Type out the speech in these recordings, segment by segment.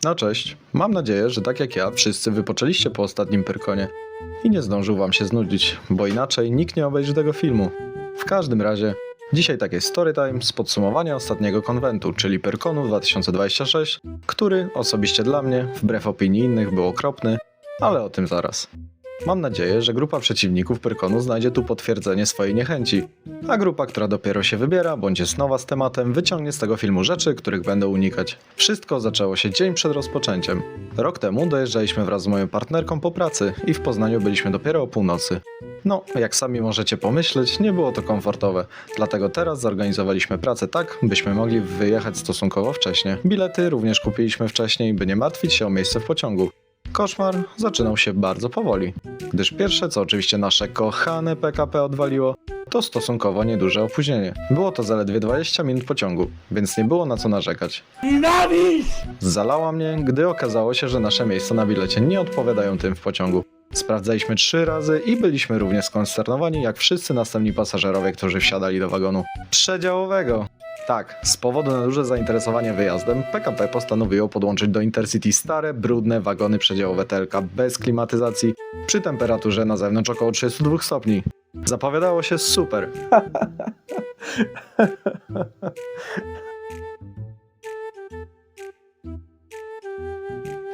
No cześć, mam nadzieję, że tak jak ja, wszyscy wypoczęliście po ostatnim Pyrkonie i nie zdążył wam się znudzić, bo inaczej nikt nie obejrzy tego filmu. W każdym razie, dzisiaj takie storytime z podsumowania ostatniego konwentu, czyli Pyrkonu 2026, który osobiście dla mnie, wbrew opinii innych, był okropny, ale o tym zaraz. Mam nadzieję, że grupa przeciwników Pyrkonu znajdzie tu potwierdzenie swojej niechęci, a grupa, która dopiero się wybiera, bądź jest nowa z tematem, wyciągnie z tego filmu rzeczy, których będę unikać. Wszystko zaczęło się dzień przed rozpoczęciem. Rok temu dojeżdżaliśmy wraz z moją partnerką po pracy i w Poznaniu byliśmy dopiero o północy. No, jak sami możecie pomyśleć, nie było to komfortowe, dlatego teraz zorganizowaliśmy pracę tak, byśmy mogli wyjechać stosunkowo wcześnie. Bilety również kupiliśmy wcześniej, by nie martwić się o miejsce w pociągu. Koszmar zaczynał się bardzo powoli, gdyż pierwsze, co oczywiście nasze kochane PKP odwaliło, to stosunkowo nieduże opóźnienie. Było to zaledwie 20 minut pociągu, więc nie było na co narzekać. Zalała mnie, gdy okazało się, że nasze miejsca na bilecie nie odpowiadają tym w pociągu. Sprawdzaliśmy 3 razy i byliśmy równie skonsternowani jak wszyscy następni pasażerowie, którzy wsiadali do wagonu przedziałowego. Tak, z powodu na duże zainteresowanie wyjazdem, PKP postanowiło podłączyć do Intercity stare, brudne wagony przedziałowe TLK bez klimatyzacji przy temperaturze na zewnątrz około 32 stopni. Zapowiadało się super.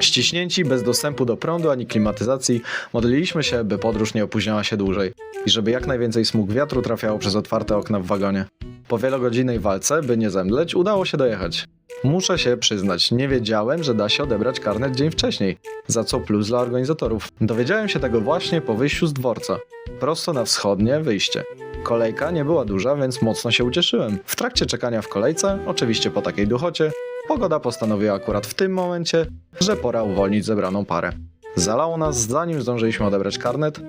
Ściśnięci, bez dostępu do prądu ani klimatyzacji, modliliśmy się, by podróż nie opóźniała się dłużej i żeby jak najwięcej smug wiatru trafiało przez otwarte okna w wagonie. Po wielogodzinnej walce, by nie zemdleć, udało się dojechać. Muszę się przyznać, nie wiedziałem, że da się odebrać karnet dzień wcześniej, za co plus dla organizatorów. Dowiedziałem się tego właśnie po wyjściu z dworca, prosto na wschodnie wyjście. Kolejka nie była duża, więc mocno się ucieszyłem. W trakcie czekania w kolejce, oczywiście po takiej duchocie, pogoda postanowiła akurat w tym momencie, że pora uwolnić zebraną parę. Zalało nas, zanim zdążyliśmy odebrać karnet,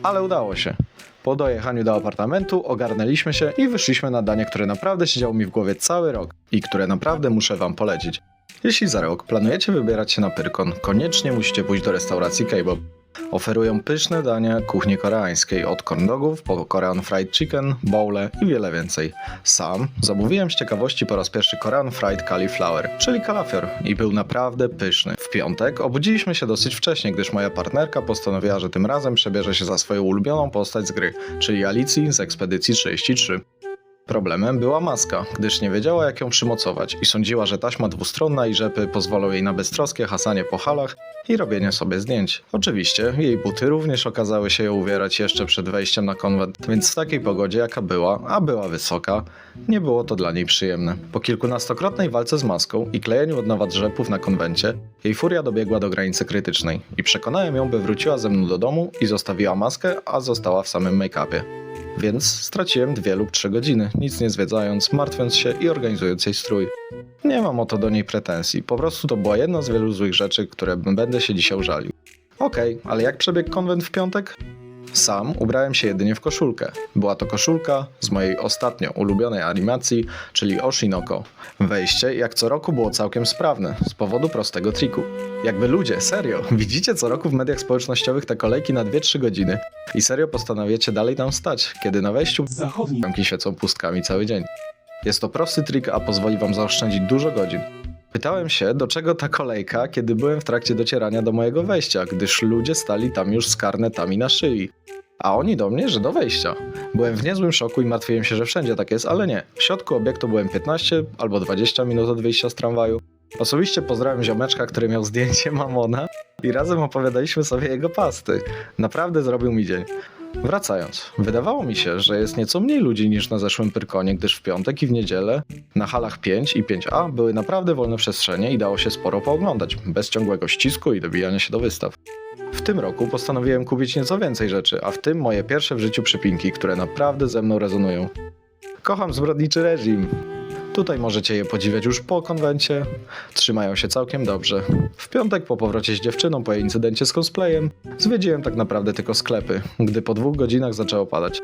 ale udało się. Po dojechaniu do apartamentu ogarnęliśmy się i wyszliśmy na danie, które naprawdę siedziało mi w głowie cały rok i które naprawdę muszę wam polecić. Jeśli za rok planujecie wybierać się na Pyrkon, koniecznie musicie pójść do restauracji K-Bob. Oferują pyszne dania kuchni koreańskiej, od corn dogów po Korean fried chicken, bowle i wiele więcej. Sam zamówiłem z ciekawości po raz pierwszy Korean fried cauliflower, czyli kalafior, i był naprawdę pyszny. W piątek obudziliśmy się dosyć wcześnie, gdyż moja partnerka postanowiła, że tym razem przebierze się za swoją ulubioną postać z gry, czyli Alicji z Ekspedycji 33. Problemem była maska, gdyż nie wiedziała, jak ją przymocować i sądziła, że taśma dwustronna i rzepy pozwolą jej na beztroskie hasanie po halach i robienie sobie zdjęć. Oczywiście jej buty również okazały się ją uwierać jeszcze przed wejściem na konwent, więc w takiej pogodzie jaka była, a była wysoka, nie było to dla niej przyjemne. Po kilkunastokrotnej walce z maską i klejeniu od nowa drzepów na konwencie, jej furia dobiegła do granicy krytycznej i przekonałem ją, by wróciła ze mną do domu i zostawiła maskę, a została w samym make-upie. Więc straciłem 2 lub 3 godziny, nic nie zwiedzając, martwiąc się i organizując jej strój. Nie mam o to do niej pretensji, po prostu to była jedna z wielu złych rzeczy, które będę się dzisiaj żalił. Okej, ale jak przebiegł konwent w piątek? Sam ubrałem się jedynie w koszulkę. Była to koszulka z mojej ostatnio ulubionej animacji, czyli Oshinoko. Wejście, jak co roku, było całkiem sprawne, z powodu prostego triku. Jakby ludzie, serio, widzicie co roku w mediach społecznościowych te kolejki na 2-3 godziny i serio postanawiacie dalej tam stać, kiedy na wejściu zamki świecą pustkami cały dzień. Jest to prosty trik, a pozwoli wam zaoszczędzić dużo godzin. Pytałem się, do czego ta kolejka, kiedy byłem w trakcie docierania do mojego wejścia, gdyż ludzie stali tam już z karnetami na szyi. A oni do mnie, że do wejścia. Byłem w niezłym szoku i martwiłem się, że wszędzie tak jest, ale nie. W środku obiektu byłem 15 albo 20 minut od wyjścia z tramwaju. Osobiście pozdrawiam ziomeczka, który miał zdjęcie Mamona i razem opowiadaliśmy sobie jego pasty. Naprawdę zrobił mi dzień. Wracając, wydawało mi się, że jest nieco mniej ludzi niż na zeszłym Pyrkonie, gdyż w piątek i w niedzielę na halach 5 i 5A były naprawdę wolne przestrzenie i dało się sporo pooglądać, bez ciągłego ścisku i dobijania się do wystaw. W tym roku postanowiłem kupić nieco więcej rzeczy, a w tym moje pierwsze w życiu przypinki, które naprawdę ze mną rezonują. Kocham zbrodniczy reżim. Tutaj możecie je podziwiać już po konwencie. Trzymają się całkiem dobrze. W piątek po powrocie z dziewczyną po jej incydencie z cosplayem zwiedziłem tak naprawdę tylko sklepy, gdy po 2 godzinach zaczęło padać.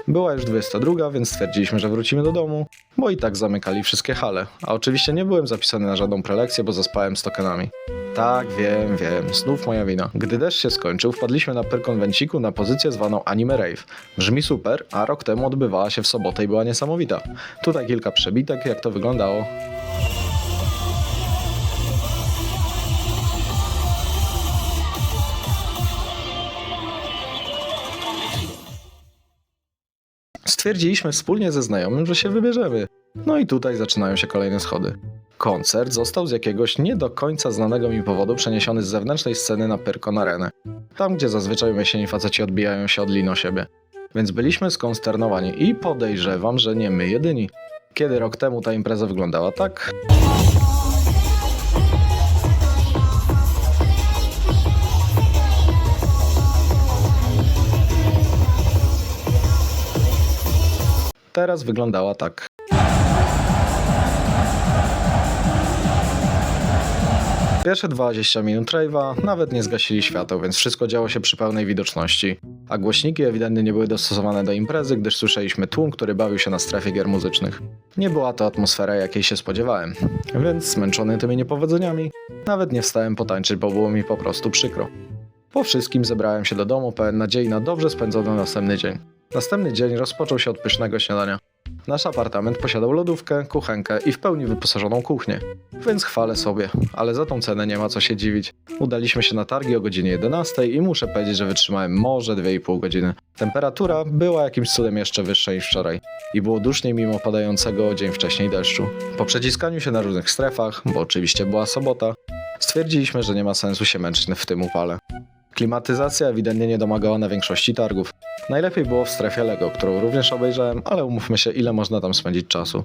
Była już 22, więc stwierdziliśmy, że wrócimy do domu, bo i tak zamykali wszystkie hale, a oczywiście nie byłem zapisany na żadną prelekcję, bo zaspałem z tokenami. Tak, wiem, znów moja wina. Gdy deszcz się skończył, wpadliśmy na Pyrkonwenciku na pozycję zwaną Anime Rave. Brzmi super, a rok temu odbywała się w sobotę i była niesamowita. Tutaj kilka przebitek, jak to wyglądało. Stwierdziliśmy wspólnie ze znajomym, że się wybierzemy. No i tutaj zaczynają się kolejne schody. Koncert został z jakiegoś nie do końca znanego mi powodu przeniesiony z zewnętrznej sceny na Pyrkon Arenę. Tam, gdzie zazwyczaj umieszczeni faceci odbijają się od lin o siebie. Więc byliśmy skonsternowani i podejrzewam, że nie my jedyni. Kiedy rok temu ta impreza wyglądała tak... Teraz wyglądała tak. Pierwsze 20 minut rave'a nawet nie zgasili świateł, więc wszystko działo się przy pełnej widoczności. A głośniki ewidentnie nie były dostosowane do imprezy, gdyż słyszeliśmy tłum, który bawił się na strefie gier muzycznych. Nie była to atmosfera, jakiej się spodziewałem, więc zmęczony tymi niepowodzeniami, nawet nie wstałem potańczyć, bo było mi po prostu przykro. Po wszystkim zebrałem się do domu pełen nadziei na dobrze spędzony następny dzień. Następny dzień rozpoczął się od pysznego śniadania. Nasz apartament posiadał lodówkę, kuchenkę i w pełni wyposażoną kuchnię. Więc chwalę sobie, ale za tą cenę nie ma co się dziwić. Udaliśmy się na targi o godzinie 11 i muszę powiedzieć, że wytrzymałem może 2,5 godziny. Temperatura była jakimś cudem jeszcze wyższa niż wczoraj i było duszniej mimo padającego dzień wcześniej deszczu. Po przeciskaniu się na różnych strefach, bo oczywiście była sobota, stwierdziliśmy, że nie ma sensu się męczyć w tym upale. Klimatyzacja ewidentnie nie domagała na większości targów. Najlepiej było w strefie Lego, którą również obejrzałem, ale umówmy się, ile można tam spędzić czasu.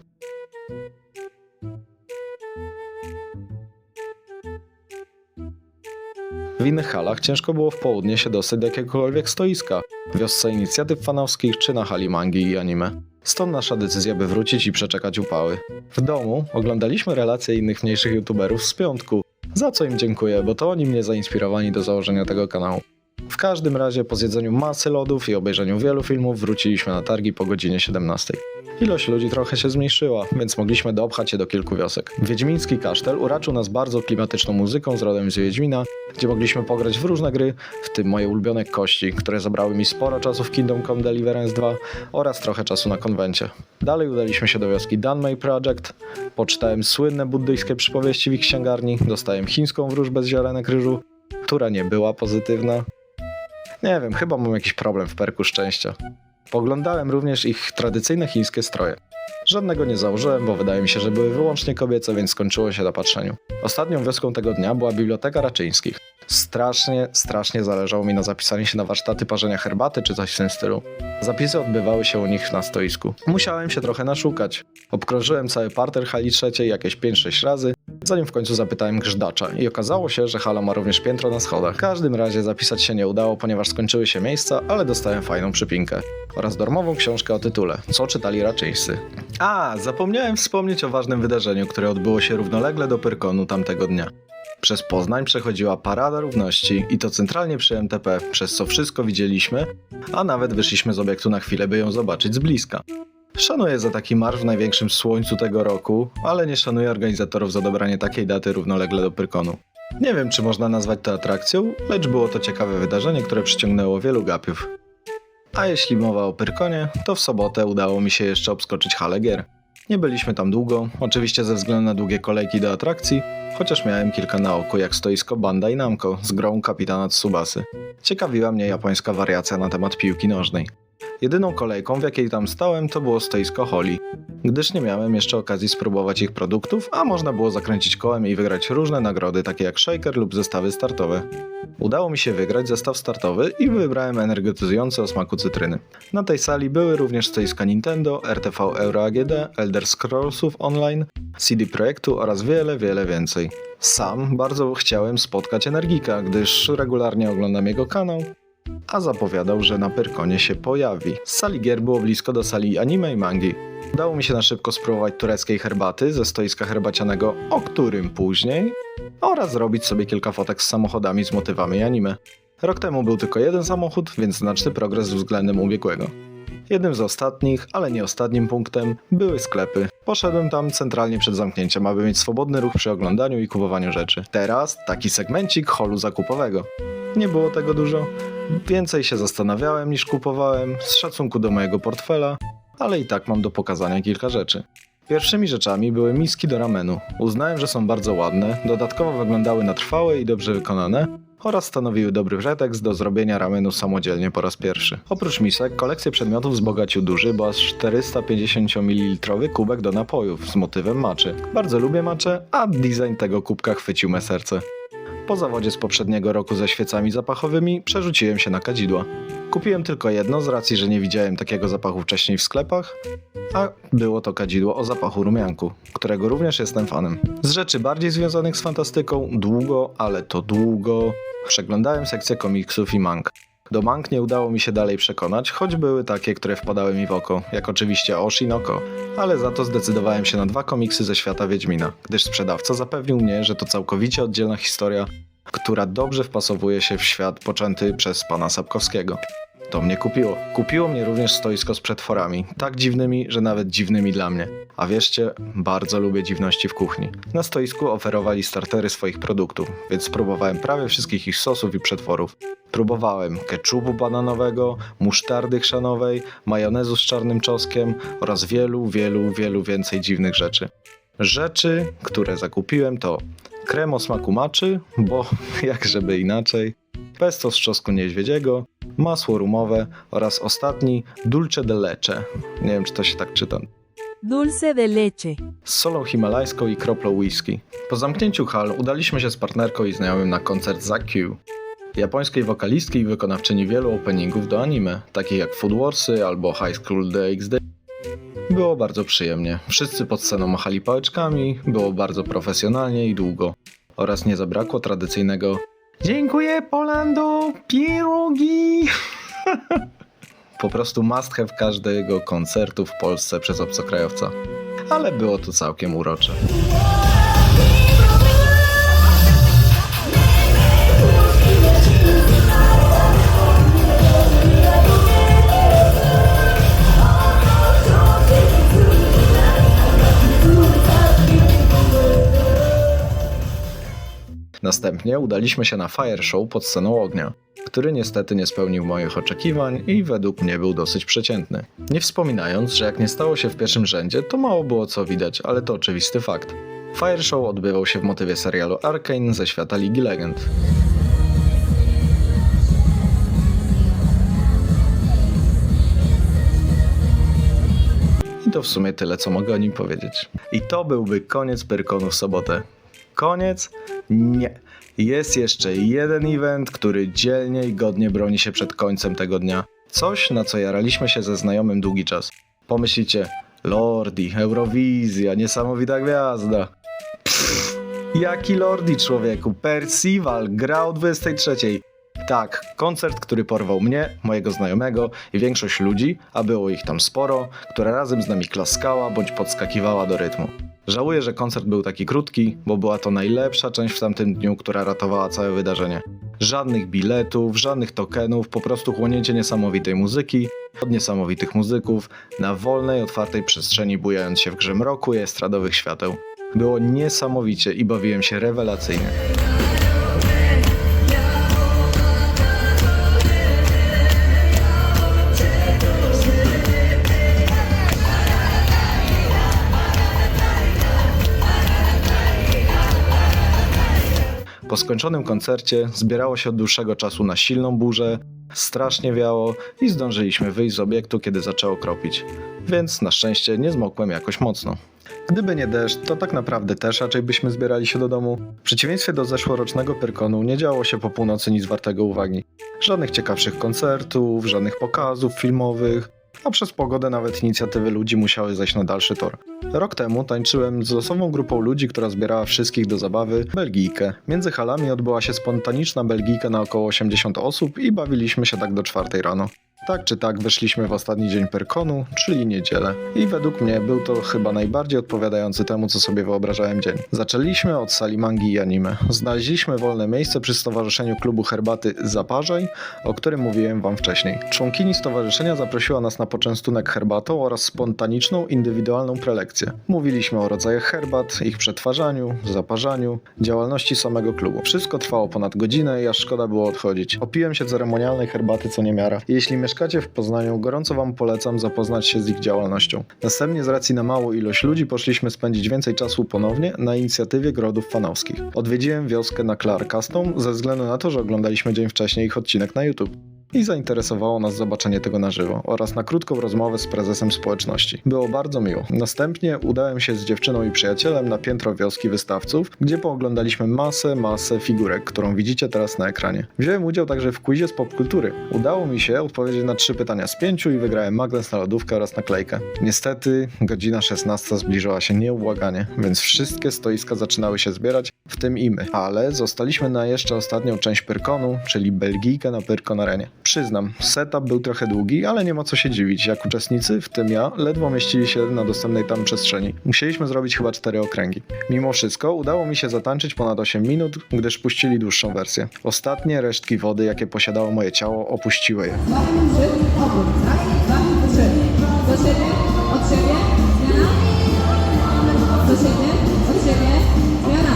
W innych halach ciężko było w południe się dostać do jakiegokolwiek stoiska, w wiosce inicjatyw fanowskich czy na hali mangi i anime. Stąd nasza decyzja, by wrócić i przeczekać upały. W domu oglądaliśmy relacje innych mniejszych youtuberów z piątku, za co im dziękuję, bo to oni mnie zainspirowali do założenia tego kanału. W każdym razie po zjedzeniu masy lodów i obejrzeniu wielu filmów wróciliśmy na targi po godzinie 17. Ilość ludzi trochę się zmniejszyła, więc mogliśmy dopchać się do kilku wiosek. Wiedźmiński Kasztel uraczył nas bardzo klimatyczną muzyką z rodem z Wiedźmina, gdzie mogliśmy pograć w różne gry, w tym moje ulubione Kości, które zabrały mi sporo czasu w Kingdom Come Deliverance 2 oraz trochę czasu na konwencie. Dalej udaliśmy się do wioski Danmei Project, poczytałem słynne buddyjskie przypowieści w ich księgarni, dostałem chińską wróżbę z ziarenek ryżu, która nie była pozytywna. Nie wiem, chyba mam jakiś problem w perku szczęścia. Poglądałem również ich tradycyjne chińskie stroje. Żadnego nie założyłem, bo wydaje mi się, że były wyłącznie kobiece, więc skończyło się na patrzeniu. Ostatnią wioską tego dnia była Biblioteka Raczyńskich. Strasznie zależało mi na zapisaniu się na warsztaty parzenia herbaty czy coś w tym stylu. Zapisy odbywały się u nich na stoisku. Musiałem się trochę naszukać. Obkrążyłem cały parter hali trzeciej jakieś 5-6 razy, zanim w końcu zapytałem grzdacza i okazało się, że hala ma również piętro na schodach. W każdym razie zapisać się nie udało, ponieważ skończyły się miejsca, ale dostałem fajną przypinkę. Oraz darmową książkę o tytule Co czytali Raczyńscy. Zapomniałem wspomnieć o ważnym wydarzeniu, które odbyło się równolegle do Pyrkonu tamtego dnia. Przez Poznań przechodziła Parada Równości i to centralnie przy MTP, przez co wszystko widzieliśmy, a nawet wyszliśmy z obiektu na chwilę, by ją zobaczyć z bliska. Szanuję za taki marsz w największym słońcu tego roku, ale nie szanuję organizatorów za dobranie takiej daty równolegle do Pyrkonu. Nie wiem, czy można nazwać to atrakcją, lecz było to ciekawe wydarzenie, które przyciągnęło wielu gapiów. A jeśli mowa o Pyrkonie, to w sobotę udało mi się jeszcze obskoczyć halę gier. Nie byliśmy tam długo, oczywiście ze względu na długie kolejki do atrakcji, chociaż miałem kilka na oku, jak stoisko Bandai Namco z grą Kapitana Tsubasy. Ciekawiła mnie japońska wariacja na temat piłki nożnej. Jedyną kolejką, w jakiej tam stałem, to było stoisko Holi, gdyż nie miałem jeszcze okazji spróbować ich produktów, a można było zakręcić kołem i wygrać różne nagrody, takie jak shaker lub zestawy startowe. Udało mi się wygrać zestaw startowy i wybrałem energetyzujący o smaku cytryny. Na tej sali były również stoiska Nintendo, RTV Euro AGD, Elder Scrollsów Online, CD Projektu oraz wiele więcej. Sam bardzo chciałem spotkać Energika, gdyż regularnie oglądam jego kanał, a zapowiadał, że na Pyrkonie się pojawi. Z sali gier było blisko do sali anime i mangi. Udało mi się na szybko spróbować tureckiej herbaty ze stoiska herbacianego, o którym później, oraz zrobić sobie kilka fotek z samochodami z motywami anime. Rok temu był tylko jeden samochód, więc znaczny progres względem ubiegłego. Jednym z ostatnich, ale nie ostatnim punktem były sklepy. Poszedłem tam centralnie przed zamknięciem, aby mieć swobodny ruch przy oglądaniu i kupowaniu rzeczy. Teraz taki segmencik holu zakupowego. Nie było tego dużo, więcej się zastanawiałem niż kupowałem, z szacunku do mojego portfela, ale i tak mam do pokazania kilka rzeczy. Pierwszymi rzeczami były miski do ramenu. Uznałem, że są bardzo ładne, dodatkowo wyglądały na trwałe i dobrze wykonane, oraz stanowiły dobry pretekst do zrobienia ramenu samodzielnie po raz pierwszy. Oprócz misek, kolekcję przedmiotów wzbogacił duży, bo aż 450 ml kubek do napojów z motywem maczy. Bardzo lubię maczę, a design tego kubka chwycił me serce. Po zawodzie z poprzedniego roku ze świecami zapachowymi przerzuciłem się na kadzidła. Kupiłem tylko jedno z racji, że nie widziałem takiego zapachu wcześniej w sklepach, a było to kadzidło o zapachu rumianku, którego również jestem fanem. Z rzeczy bardziej związanych z fantastyką długo, ale to długo przeglądałem sekcję komiksów i mang. Do mang nie udało mi się dalej przekonać, choć były takie, które wpadały mi w oko, jak oczywiście Oshinoko, ale za to zdecydowałem się na 2 komiksy ze świata Wiedźmina, gdyż sprzedawca zapewnił mnie, że to całkowicie oddzielna historia, która dobrze wpasowuje się w świat poczęty przez pana Sapkowskiego. To mnie kupiło. Kupiło mnie również stoisko z przetworami, tak dziwnymi, że nawet dziwnymi dla mnie. A wierzcie, bardzo lubię dziwności w kuchni. Na stoisku oferowali startery swoich produktów, więc spróbowałem prawie wszystkich ich sosów i przetworów. Próbowałem keczupu bananowego, musztardy chrzanowej, majonezu z czarnym czosnkiem oraz wielu więcej dziwnych rzeczy. Rzeczy, które zakupiłem to krem o smaku maczy, bo jak żeby inaczej, pesto z trzosku niedźwiedziego, masło rumowe oraz ostatni dulce de leche. Nie wiem, czy to się tak czyta. Dulce de leche. Z solą himalajską i kroplą whisky. Po zamknięciu hal udaliśmy się z partnerką i znajomym na koncert Zaku, japońskiej wokalistki i wykonawczyni wielu openingów do anime, takich jak Food Warsy albo High School DxD. Było bardzo przyjemnie. Wszyscy pod sceną machali pałeczkami, było bardzo profesjonalnie i długo. Oraz nie zabrakło tradycyjnego "Dziękuję Polando, pierogi!" Po prostu must have każdego koncertu w Polsce przez obcokrajowca. Ale było to całkiem urocze. Następnie udaliśmy się na Fire Show pod sceną ognia, który niestety nie spełnił moich oczekiwań i według mnie był dosyć przeciętny. Nie wspominając, że jak nie stało się w pierwszym rzędzie, to mało było co widać, ale to oczywisty fakt. Fire Show odbywał się w motywie serialu Arcane ze świata Ligi Legend. I to w sumie tyle, co mogę o nim powiedzieć. I to byłby koniec Pyrkonu w sobotę. Koniec? Nie. Jest jeszcze jeden event, który dzielnie i godnie broni się przed końcem tego dnia. Coś, na co jaraliśmy się ze znajomym długi czas. Pomyślicie, Lordi, Eurowizja, niesamowita gwiazda. Pff, jaki Lordi, człowieku? Percival, gra o 23. Tak, koncert, który porwał mnie, mojego znajomego i większość ludzi, a było ich tam sporo, która razem z nami klaskała bądź podskakiwała do rytmu. Żałuję, że koncert był taki krótki, bo była to najlepsza część w tamtym dniu, która ratowała całe wydarzenie. Żadnych biletów, żadnych tokenów, po prostu chłonięcie niesamowitej muzyki od niesamowitych muzyków na wolnej, otwartej przestrzeni, bujając się w grze mroku i estradowych świateł. Było niesamowicie i bawiłem się rewelacyjnie. Po skończonym koncercie zbierało się od dłuższego czasu na silną burzę, strasznie wiało i zdążyliśmy wyjść z obiektu, kiedy zaczęło kropić. Więc na szczęście nie zmokłem jakoś mocno. Gdyby nie deszcz, to tak naprawdę też raczej byśmy zbierali się do domu. W przeciwieństwie do zeszłorocznego Pyrkonu nie działo się po północy nic wartego uwagi. Żadnych ciekawszych koncertów, żadnych pokazów filmowych, a przez pogodę nawet inicjatywy ludzi musiały zejść na dalszy tor. Rok temu tańczyłem z losową grupą ludzi, która zbierała wszystkich do zabawy, Belgijkę. Między halami odbyła się spontaniczna Belgijka na około 80 osób i bawiliśmy się tak do 4 rano. Tak czy tak weszliśmy w ostatni dzień Pyrkonu, czyli niedzielę. I według mnie był to chyba najbardziej odpowiadający temu, co sobie wyobrażałem dzień. Zaczęliśmy od sali mangi i anime. Znaleźliśmy wolne miejsce przy stowarzyszeniu klubu herbaty Zaparzaj, o którym mówiłem wam wcześniej. Członkini stowarzyszenia zaprosiła nas na poczęstunek herbatą oraz spontaniczną, indywidualną prelekcję. Mówiliśmy o rodzajach herbat, ich przetwarzaniu, zaparzaniu, działalności samego klubu. Wszystko trwało ponad godzinę i aż szkoda było odchodzić. Opiłem się ceremonialnej herbaty co niemiara. Jeśli mieszkacie mieszkacie w Poznaniu, gorąco Wam polecam zapoznać się z ich działalnością. Następnie z racji na małą ilość ludzi poszliśmy spędzić więcej czasu ponownie na inicjatywie Grodów Fanowskich. Odwiedziłem wioskę na Clarkastą ze względu na to, że oglądaliśmy dzień wcześniej ich odcinek na YouTube. I zainteresowało nas zobaczenie tego na żywo oraz na krótką rozmowę z prezesem społeczności. Było bardzo miło. Następnie udałem się z dziewczyną i przyjacielem na piętro wioski wystawców, gdzie pooglądaliśmy masę figurek, którą widzicie teraz na ekranie. Wziąłem udział także w quizie z popkultury. Udało mi się odpowiedzieć na 3 pytania z 5 i wygrałem magnes na lodówkę oraz naklejkę. Niestety godzina 16 zbliżała się nieubłaganie, więc wszystkie stoiska zaczynały się zbierać, w tym i my. Ale zostaliśmy na jeszcze ostatnią część Pyrkonu, czyli Belgijkę na Pyrkon Arenie. Przyznam, setup był trochę długi, ale nie ma co się dziwić, jak uczestnicy, w tym ja, ledwo mieścili się na dostępnej tam przestrzeni. Musieliśmy zrobić chyba 4 okręgi. Mimo wszystko udało mi się zatańczyć ponad 8 minut, gdyż puścili dłuższą wersję. Ostatnie resztki wody, jakie posiadało moje ciało, opuściły je. 2 minuty, obrót, tak? 2 minuty. Do siebie, od siebie, zmiana. Do siebie, od siebie, zmiana.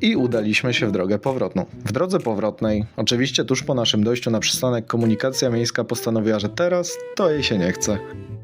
I udaliśmy się w drogę powrotną. W drodze powrotnej, oczywiście tuż po naszym dojściu na przystanek, komunikacja miejska postanowiła, że teraz to jej się nie chce.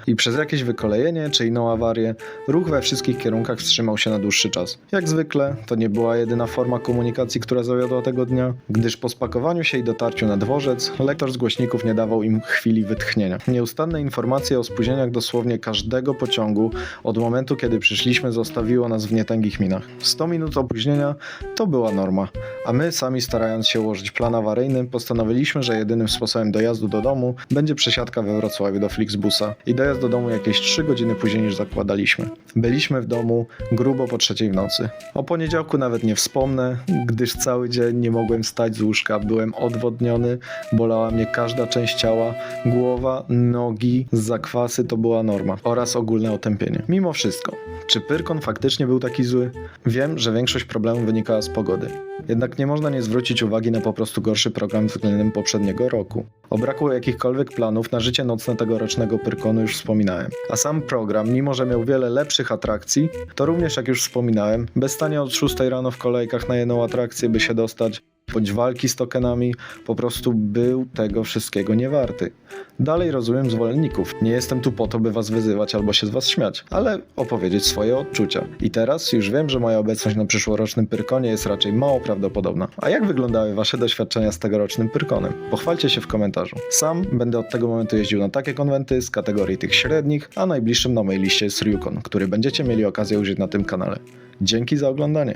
I przez jakieś wykolejenie czy inną awarię ruch we wszystkich kierunkach wstrzymał się na dłuższy czas. Jak zwykle, to nie była jedyna forma komunikacji, która zawiodła tego dnia, gdyż po spakowaniu się i dotarciu na dworzec, lektor z głośników nie dawał im chwili wytchnienia. Nieustanne informacje o spóźnieniach dosłownie każdego pociągu od momentu, kiedy przyszliśmy, zostawiło nas w nietęgich minach. 100 minut opóźnienia to była norma, a my sami, starając się ułożyć plan awaryjny, postanowiliśmy, że jedynym sposobem dojazdu do domu będzie przesiadka we Wrocławiu do Flixbusa i dojazd do domu jakieś 3 godziny później niż zakładaliśmy. Byliśmy w domu grubo po 3 w nocy. O poniedziałku nawet nie wspomnę, gdyż cały dzień nie mogłem wstać z łóżka, byłem odwodniony, bolała mnie każda część ciała, głowa, nogi, zakwasy to była norma oraz ogólne otępienie. Mimo wszystko, czy Pyrkon faktycznie był taki zły? Wiem, że większość problemów wynikała z pogody. Jednak nie można nie zwrócić uwagi na po prostu gorszy program względem poprzedniego roku. O braku jakichkolwiek planów na życie nocne tegorocznego Pyrkonu już wspominałem. A sam program, mimo że miał wiele lepszych atrakcji, to również, jak już wspominałem, bez stania od 6 rano w kolejkach na jedną atrakcję, by się dostać, bądź walki z tokenami, po prostu był tego wszystkiego nie warty. Dalej rozumiem zwolenników. Nie jestem tu po to, by was wyzywać albo się z was śmiać, ale opowiedzieć swoje odczucia. I teraz już wiem, że moja obecność na przyszłorocznym Pyrkonie jest raczej mało prawdopodobna. A jak wyglądały wasze doświadczenia z tegorocznym Pyrkonem? Pochwalcie się w komentarzu. Sam będę od tego momentu jeździł na takie konwenty z kategorii tych średnich, a najbliższym na mojej liście jest Ryukon, który będziecie mieli okazję użyć na tym kanale. Dzięki za oglądanie.